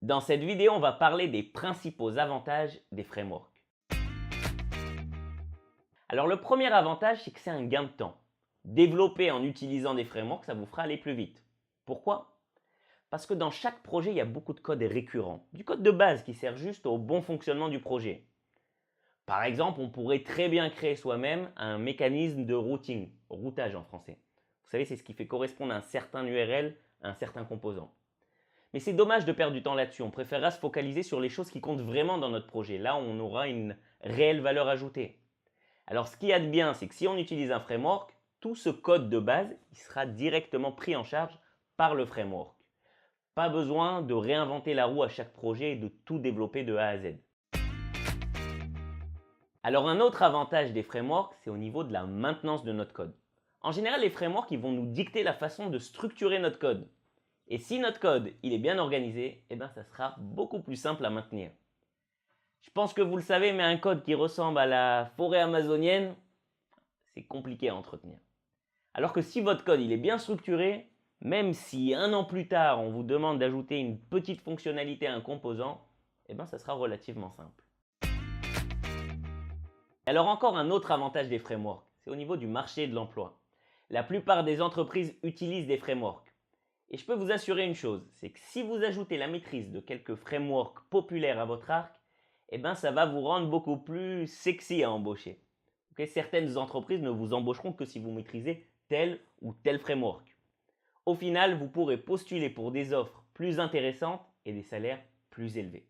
Dans cette vidéo, on va parler des principaux avantages des frameworks. Alors le premier avantage, c'est que c'est un gain de temps. Développer en utilisant des frameworks, ça vous fera aller plus vite. Pourquoi? Parce que dans chaque projet, il y a beaucoup de code récurrent. Du code de base qui sert juste au bon fonctionnement du projet. Par exemple, on pourrait très bien créer soi-même un mécanisme de routing, routage en français. Vous savez, c'est ce qui fait correspondre un certain URL à un certain composant. Mais c'est dommage de perdre du temps là-dessus. On préférera se focaliser sur les choses qui comptent vraiment dans notre projet. Là, on aura une réelle valeur ajoutée. Alors, ce qu'il y a de bien, c'est que si on utilise un framework, tout ce code de base, il sera directement pris en charge par le framework. Pas besoin de réinventer la roue à chaque projet et de tout développer de A à Z. Alors, un autre avantage des frameworks, c'est au niveau de la maintenance de notre code. En général, les frameworks, ils vont nous dicter la façon de structurer notre code. Et si notre code il est bien organisé, ça sera beaucoup plus simple à maintenir. Je pense que vous le savez, mais un code qui ressemble à la forêt amazonienne, c'est compliqué à entretenir. Alors que si votre code il est bien structuré, même si un an plus tard on vous demande d'ajouter une petite fonctionnalité à un composant, ça sera relativement simple. Alors encore un autre avantage des frameworks, c'est au niveau du marché de l'emploi. La plupart des entreprises utilisent des frameworks. Et je peux vous assurer une chose, c'est que si vous ajoutez la maîtrise de quelques frameworks populaires à votre arc, ça va vous rendre beaucoup plus sexy à embaucher. Certaines entreprises ne vous embaucheront que si vous maîtrisez tel ou tel framework. Au final, vous pourrez postuler pour des offres plus intéressantes et des salaires plus élevés.